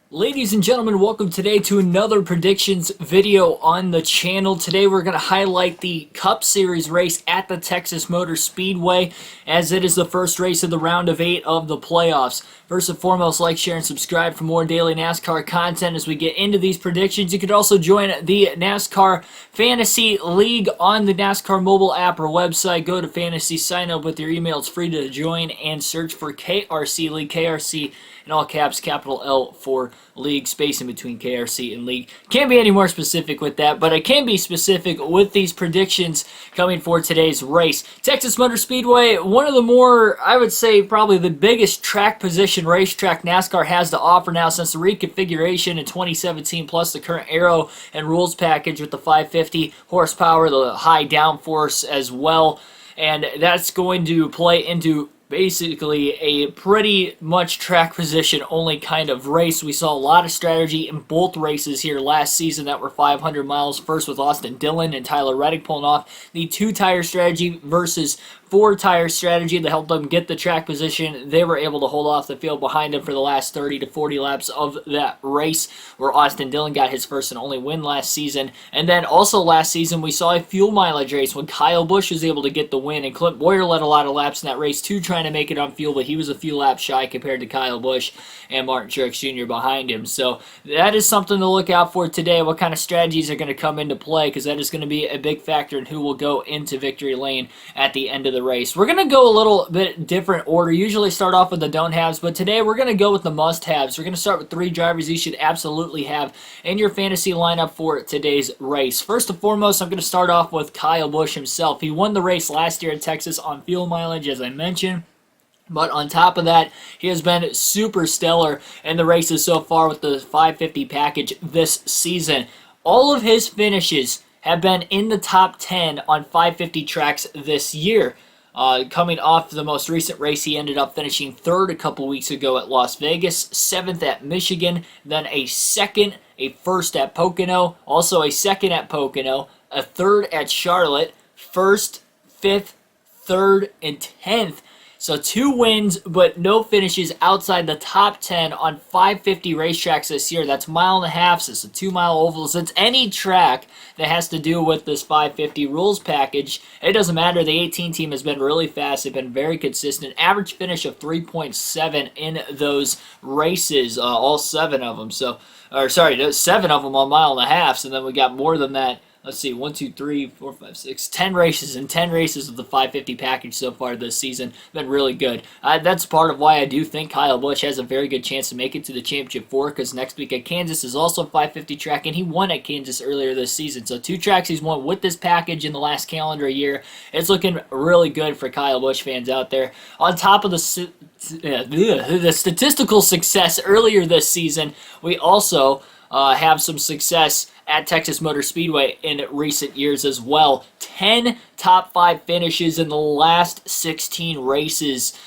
Ladies and gentlemen, welcome today to another predictions video on the channel. Today we're going to highlight the Cup Series race at the Texas Motor Speedway, as it is the first race of the round of 8 of the playoffs. First and foremost, like, share, and subscribe for more daily NASCAR content as we get into these predictions. You could also join the NASCAR Fantasy League on the NASCAR mobile app or website. Go to Fantasy, sign up with your email. It's free to join, and search for KRC League, KRC in all caps, capital L for League, space in between KRC and League. Can't be any more specific with that, but I can be specific with these predictions coming for today's race. Texas Motor Speedway, one of the more, I would say, probably the biggest track position racetrack NASCAR has to offer now since the reconfiguration in 2017, plus the current aero and rules package with the 550 horsepower, the high downforce as well. And that's going to play into basically a pretty much track position only kind of race. We saw a lot of strategy in both races here last season that were 500 miles. First with Austin Dillon and Tyler Reddick pulling off the 2-tire strategy versus 4-tire strategy that helped them get the track position. They were able to hold off the field behind them for the last 30 to 40 laps of that race, where Austin Dillon got his first and only win last season. And then also last season we saw a fuel mileage race when Kyle Busch was able to get the win, and Clint Boyer led a lot of laps in that race too, trying to make it on fuel, but he was a few laps shy compared to Kyle Busch and Martin Truex Jr. behind him. So that is something to look out for today, what kind of strategies are going to come into play, because that is going to be a big factor in who will go into victory lane at the end of the race. We're going to go a little bit different order. Usually start off with the don't-haves, but today we're going to go with the must-haves. We're going to start with 3 drivers you should absolutely have in your fantasy lineup for today's race. First and foremost, I'm going to start off with Kyle Busch himself. He won the race last year at Texas on fuel mileage, as I mentioned. But on top of that, he has been super stellar in the races so far with the 550 package this season. All of his finishes have been in the top 10 on 550 tracks this year. Coming off the most recent race, he ended up finishing 3rd a couple weeks ago at Las Vegas, 7th at Michigan, then a 2nd, a 1st at Pocono, also a 2nd at Pocono, a 3rd at Charlotte, 1st, 5th, 3rd, and 10th. So 2 wins, but no finishes outside the top 10 on 550 racetracks this year. That's mile and a half, it's a 2-mile ovals. It's any track that has to do with this 550 rules package. It doesn't matter. The 18 team has been really fast. They've been very consistent. Average finish of 3.7 in those races, all 7 of them. So, or sorry, 7 of them on mile and a half. So then we got more than that. Let's see, 1, 2, 3, 4, 5, 6, 10 races, and 10 races of the 550 package so far this season. Been really good. That's part of why I do think Kyle Busch has a very good chance to make it to the Championship 4, because next week at Kansas is also a 550 track, and he won at Kansas earlier this season. So 2 tracks he's won with this package in the last calendar year. It's looking really good for Kyle Busch fans out there. On top of the statistical success earlier this season, we also have some success at Texas Motor Speedway in recent years as well. 10 top 5 finishes in the last 16 races.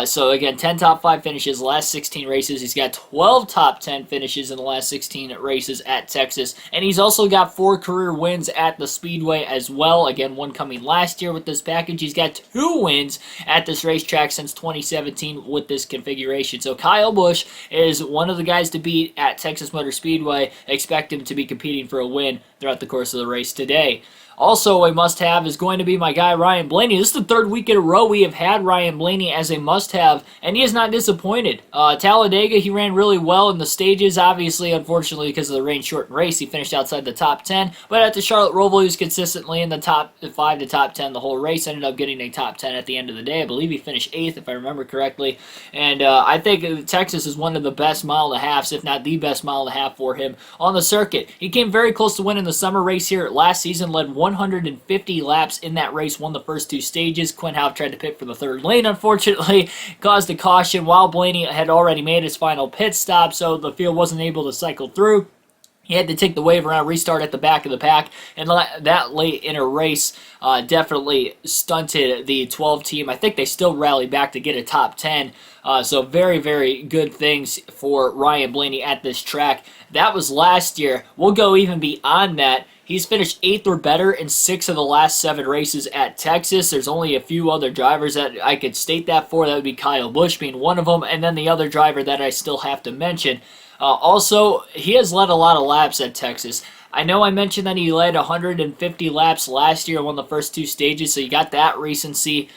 So again, 10 top 5 finishes, last 16 races. He's got 12 top 10 finishes in the last 16 races at Texas. And he's also got 4 career wins at the Speedway as well. Again, one coming last year with this package. He's got 2 wins at this racetrack since 2017 with this configuration. So Kyle Busch is one of the guys to beat at Texas Motor Speedway. Expect him to be competing for a win throughout the course of the race today. Also, a must-have is going to be my guy, Ryan Blaney. This is the 3rd week in a row we have had Ryan Blaney as a must-have, and he has not disappointed. Talladega, he ran really well in the stages. Obviously, unfortunately, because of the rain-shortened race, he finished outside the top 10. But at the Charlotte Roval, he was consistently in the top 5 to top 10 the whole race. Ended up getting a top 10 at the end of the day. I believe he finished 8th, if I remember correctly. And I think Texas is one of the best mile and a halves, if not the best mile and a half for him on the circuit. He came very close to winning the summer race here last season, led 150 laps in that race, won the first 2 stages. Quinn Houff tried to pit for the 3rd lane, unfortunately, caused a caution while Blaney had already made his final pit stop, so the field wasn't able to cycle through. He had to take the wave around, restart at the back of the pack, and that late in a race definitely stunted the 12 team. I think they still rallied back to get a top 10. So very, very good things for Ryan Blaney at this track. That was last year. We'll go even beyond that. He's finished 8th or better in 6 of the last 7 races at Texas. There's only a few other drivers that I could state that for. That would be Kyle Busch being one of them, and then the other driver that I still have to mention Also, he has led a lot of laps at Texas. I know I mentioned that he led 150 laps last year on the first two stages, so you got that recency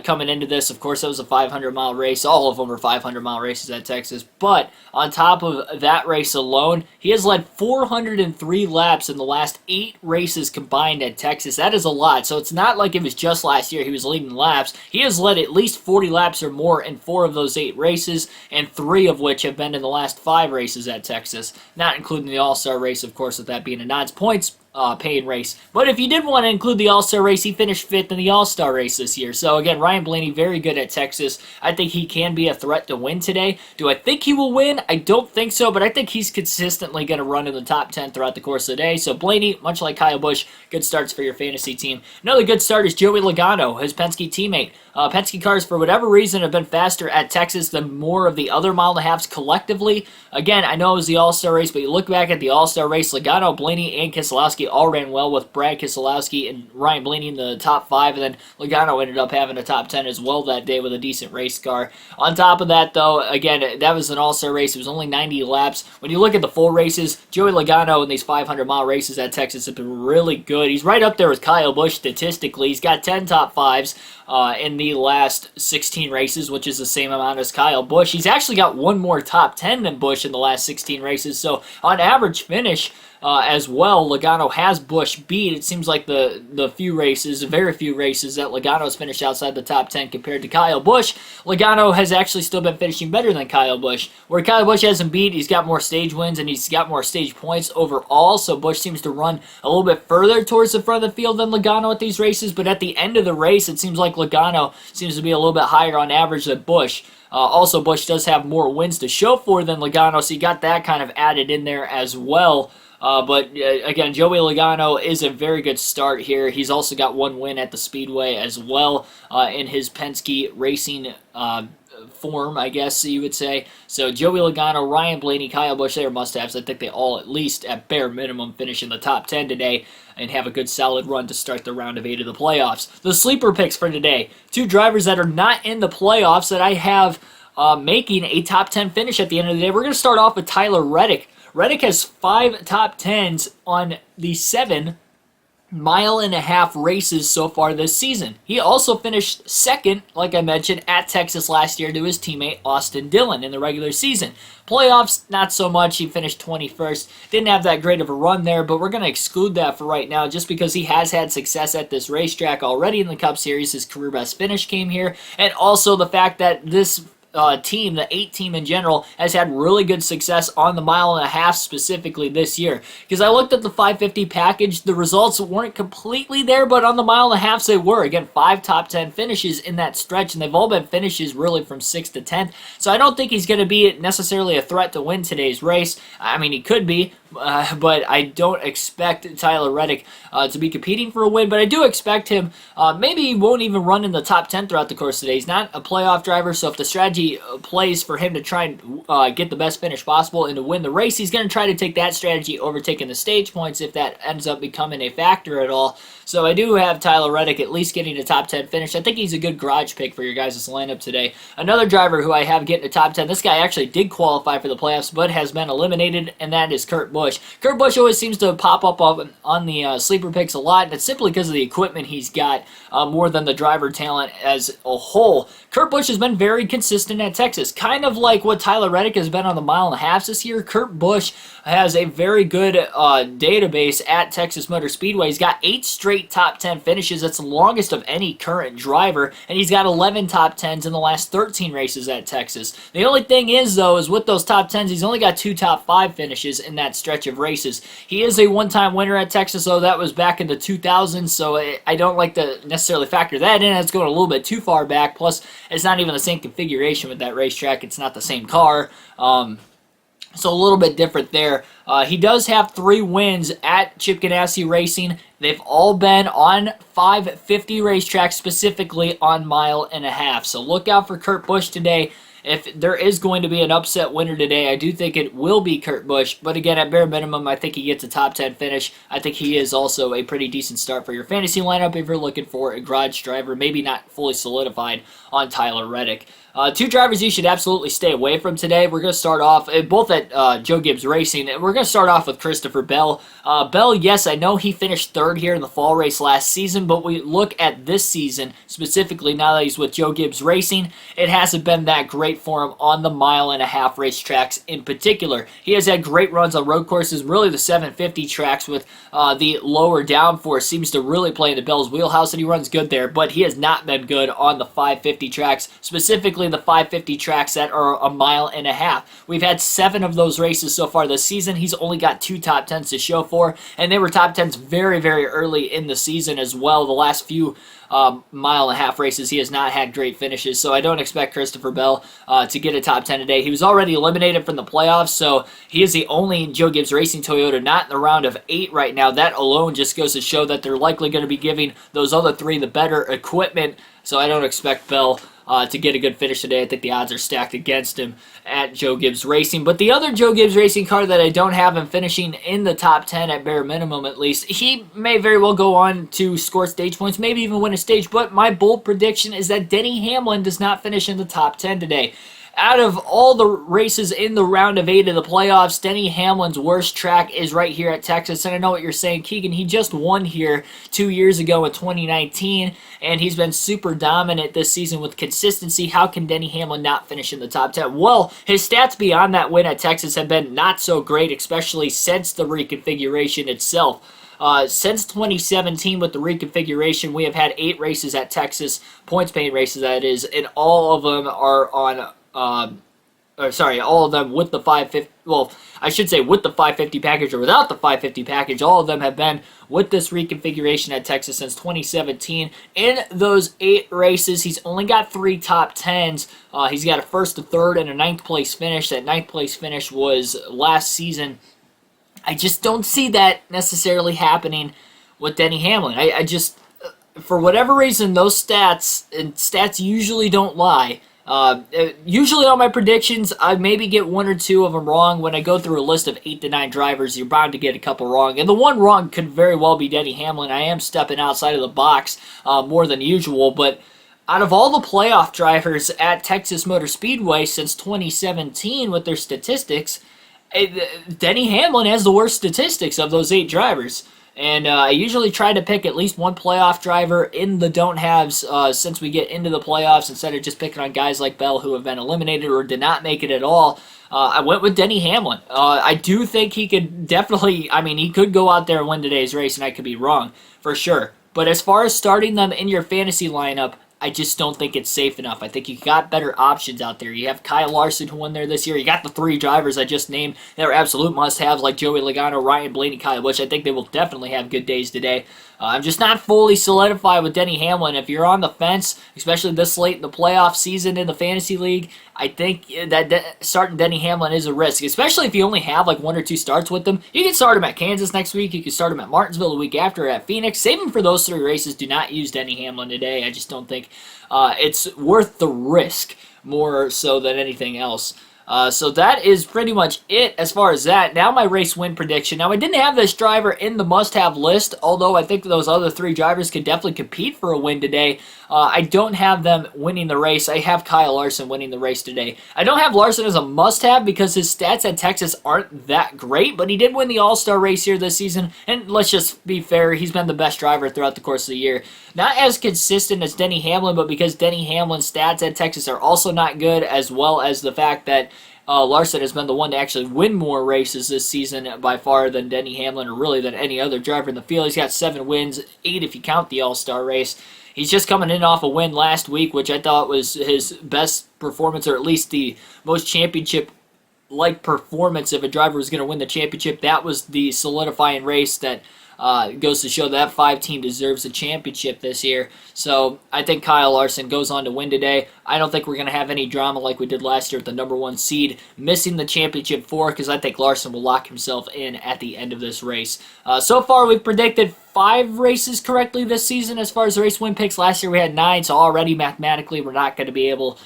coming into this. Of course, it was a 500-mile race. All of them are 500-mile races at Texas. But on top of that race alone, he has led 403 laps in the last 8 races combined at Texas. That is a lot. So it's not like it was just last year he was leading laps. He has led at least 40 laps or more in 4 of those 8 races, and 3 of which have been in the last 5 races at Texas, not including the All-Star race, of course, with that being a points paying race. But if you did want to include the All-Star race, he finished 5th in the All-Star race this year. So again, Ryan Blaney, very good at Texas. I think he can be a threat to win today. Do I think he will win? I don't think so, but I think he's consistently going to run in the top 10 throughout the course of the day. So Blaney, much like Kyle Busch, good starts for your fantasy team. Another good start is Joey Logano, his Penske teammate. Penske cars, for whatever reason, have been faster at Texas than more of the other mile-and-a-halves collectively. Again, I know it was the All-Star race, but you look back at the All-Star race, Logano, Blaney, and Keselowski all ran well, with Brad Keselowski and Ryan Blaney in the top 5, and then Logano ended up having a top 10 as well that day with a decent race car. On top of that, though, again, that was an All-Star race. It was only 90 laps. When you look at the full races, Joey Logano in these 500-mile races at Texas have been really good. He's right up there with Kyle Busch statistically. He's got 10 top 5s in the last 16 races, which is the same amount as Kyle Busch. He's actually got 1 more top 10 than Busch in the last 16 races, so on average finish as well, Logano has Busch beat. It seems like the very few races that Logano's finished outside the top 10 compared to Kyle Busch. Logano has actually still been finishing better than Kyle Busch. Where Kyle Busch has him beat, he's got more stage wins and he's got more stage points overall, so Busch seems to run a little bit further towards the front of the field than Logano at these races, but at the end of the race, it seems like Logano seems to be a little bit higher on average than Busch. Also, Busch does have more wins to show for than Logano, so you got that kind of added in there as well. But again, Joey Logano is a very good start here. He's also got 1 win at the Speedway as well in his Penske racing form, I guess you would say. So Joey Logano, Ryan Blaney, Kyle Busch, they are must-haves. I think they all, at least at bare minimum, finish in the top 10 today and have a good solid run to start the round of 8 of the playoffs. The sleeper picks for today: 2 drivers that are not in the playoffs that I have making a top 10 finish at the end of the day. We're going to start off with Tyler Reddick. Reddick has 5 top 10s on the 7 mile-and-a-half races so far this season. He also finished 2nd, like I mentioned, at Texas last year to his teammate Austin Dillon in the regular season. Playoffs, not so much. He finished 21st. Didn't have that great of a run there, but we're going to exclude that for right now just because he has had success at this racetrack already in the Cup Series. His career best finish came here, and also the fact that this team, the 8 team in general, has had really good success on the mile-and-a-half specifically this year. Because I looked at the 550 package, the results weren't completely there, but on the mile-and-a-halves they were. Again, 5 top 10 finishes in that stretch, and they've all been finishes really from 6th to 10th. So I don't think he's going to be necessarily a threat to win today's race. I mean, he could be, but I don't expect Tyler Reddick to be competing for a win, but I do expect him, maybe he won't even run in the top 10 throughout the course of the day. He's not a playoff driver, so if the strategy plays for him to try and get the best finish possible and to win the race, he's going to try to take that strategy over taking the stage points if that ends up becoming a factor at all. So I do have Tyler Reddick at least getting a top 10 finish. I think he's a good garage pick for your guys' lineup today. Another driver who I have getting a top 10, this guy actually did qualify for the playoffs but has been eliminated, and that is Kurt Busch. Kurt Busch always seems to pop up on the sleeper picks a lot, and it's simply because of the equipment he's got more than the driver talent as a whole. Kurt Busch has been very consistent at Texas, kind of like what Tyler Reddick has been on the mile-and-a-halves this year. Kurt Busch has a very good database at Texas Motor Speedway. He's got 8 straight top 10 finishes. That's the longest of any current driver, and he's got 11 top 10s in the last 13 races at Texas. The only thing is, though, is with those top 10s, he's only got 2 top 5 finishes in that stretch of races. He is a one-time winner at Texas, though. That was back in the 2000s, so I don't like to necessarily factor that in. It's going a little bit too far back, plus it's not even the same configuration with that racetrack. It's not the same car. So a little bit different there. He does have 3 wins at Chip Ganassi Racing. They've all been on 550 racetracks, specifically on mile-and-a-half. So look out for Kurt Busch today. If there is going to be an upset winner today, I do think it will be Kurt Busch. But again, at bare minimum, I think he gets a top 10 finish. I think he is also a pretty decent start for your fantasy lineup if you're looking for a garage driver, maybe not fully solidified on Tyler Reddick. Two drivers you should absolutely stay away from today. We're going to start off, both at Joe Gibbs Racing. We're going to start off with Christopher Bell. Bell, yes, I know he finished third here in the fall race last season, but we look at this season, specifically now that he's with Joe Gibbs Racing, it hasn't been that great for him on the mile-and-a-half racetracks in particular. He has had great runs on road courses, really the 750 tracks with the lower downforce seems to really play in the Bell's wheelhouse, and he runs good there, but he has not been good on the 550 tracks, specifically the 550 tracks that are a mile and a half. We've had 7 of those races so far this season. He's only got 2 top 10s to show for, and they were top 10s very, very early in the season as well. The last few mile-and-a-half races, he has not had great finishes, so I don't expect Christopher Bell to get a top 10 today. He was already eliminated from the playoffs, so he is the only Joe Gibbs Racing Toyota not in the round of 8 right now. That alone just goes to show that they're likely going to be giving those other 3 the better equipment, so I don't expect Bell to get a good finish today. I think the odds are stacked against him at Joe Gibbs Racing. But the other Joe Gibbs Racing car that I don't have him finishing in the top 10 at bare minimum at least, he may very well go on to score stage points, maybe even win a stage, but my bold prediction is that Denny Hamlin does not finish in the top 10 today. Out of all the races in the round of 8 of the playoffs, Denny Hamlin's worst track is right here at Texas. And I know what you're saying, Keegan. He just won here 2 years ago in 2019, and he's been super dominant this season with consistency. How can Denny Hamlin not finish in the top 10? Well, his stats beyond that win at Texas have been not so great, especially since the reconfiguration itself. Since 2017 with the reconfiguration, we have had 8 races at Texas, points-paying races that is, and all of them are on all of them with the 550, well, I should say with the 550 package or without the 550 package, all of them have been with this reconfiguration at Texas since 2017. In those 8 races, he's only got 3 top 10s. He's got a first, a third, and a 9th place finish. That 9th place finish was last season. I just don't see that necessarily happening with Denny Hamlin. I just, for whatever reason, those stats, and stats usually don't lie. Usually on my predictions, I maybe get 1 or 2 of them wrong. When I go through a list of 8 to 9 drivers, you're bound to get a couple wrong. And the one wrong could very well be Denny Hamlin. I am stepping outside of the box more than usual, but out of all the playoff drivers at Texas Motor Speedway since 2017 with their statistics, Denny Hamlin has the worst statistics of those 8 drivers. And I usually try to pick at least one playoff driver in the don't-haves since we get into the playoffs instead of just picking on guys like Bell who have been eliminated or did not make it at all. I went with Denny Hamlin. I do think he could definitely, he could go out there and win today's race, and I could be wrong, for sure. But as far as starting them in your fantasy lineup, I just don't think it's safe enough. I think you got better options out there. You have Kyle Larson who won there this year. You got the 3 drivers I just named that are absolute must-haves like Joey Logano, Ryan Blaney, Kyle Busch. I think they will definitely have good days today. I'm just not fully solidified with Denny Hamlin. If you're on the fence, especially this late in the playoff season in the fantasy league, I think that starting Denny Hamlin is a risk, especially if you only have like 1 or 2 starts with him. You can start him at Kansas next week. You can start him at Martinsville the week after, at Phoenix. Save him for those 3 races. Do not use Denny Hamlin today. I just don't think it's worth the risk more so than anything else. So that is pretty much it as far as that. Now my race win prediction. Now I didn't have this driver in the must-have list, although I think those other 3 drivers could definitely compete for a win today. I don't have them winning the race. I have Kyle Larson winning the race today. I don't have Larson as a must-have because his stats at Texas aren't that great, but he did win the All-Star race here this season, and let's just be fair, he's been the best driver throughout the course of the year. Not as consistent as Denny Hamlin, but because Denny Hamlin's stats at Texas are also not good, as well as the fact that Larson has been the one to actually win more races this season by far than Denny Hamlin, or really than any other driver in the field. He's got 7 wins, 8 if you count the All-Star race. He's just coming in off a win last week, which I thought was his best performance, or at least the most championship-like performance if a driver was going to win the championship. That was the solidifying race that goes to show that 5 team deserves a championship this year. So I think Kyle Larson goes on to win today. I don't think we're going to have any drama like we did last year with the number 1 seed missing the championship 4, because I think Larson will lock himself in at the end of this race. So far we've predicted 5 races correctly this season as far as the race win picks. Last year we had 9, so already mathematically we're not going to be able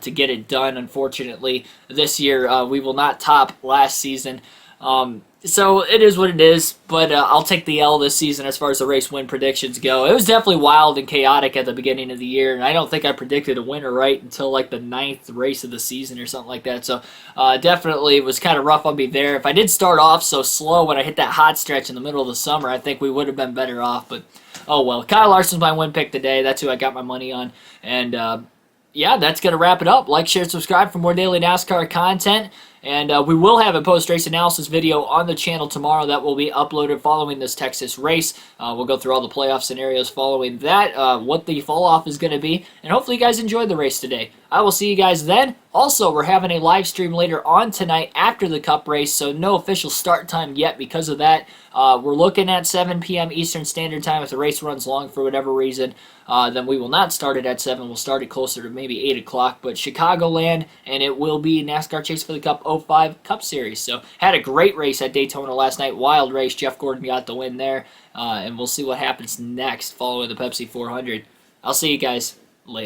to get it done, unfortunately. This year we will not top last season. So it is what it is, but I'll take the L this season as far as the race win predictions go. It was definitely wild and chaotic at the beginning of the year, and I don't think I predicted a winner right until like the 9th race of the season or something like that. So definitely it was kind of rough on me there. If I did start off so slow when I hit that hot stretch in the middle of the summer, I think we would have been better off. But oh well. Kyle Larson's my win pick today. That's who I got my money on, and yeah, that's going to wrap it up. Like, share, subscribe for more daily NASCAR content. And we will have a post-race analysis video on the channel tomorrow that will be uploaded following this Texas race. We'll go through all the playoff scenarios following that, what the fall-off is going to be, and hopefully you guys enjoyed the race today. I will see you guys then. Also, we're having a live stream later on tonight after the Cup race, so no official start time yet because of that. We're looking at 7 p.m. Eastern Standard Time. If the race runs long for whatever reason, then we will not start it at 7. We'll start it closer to maybe 8 o'clock. But Chicagoland, and it will be NASCAR Chase for the Cup 05 Cup Series. So had a great race at Daytona last night. Wild race. Jeff Gordon got the win there. And we'll see what happens next following the Pepsi 400. I'll see you guys later.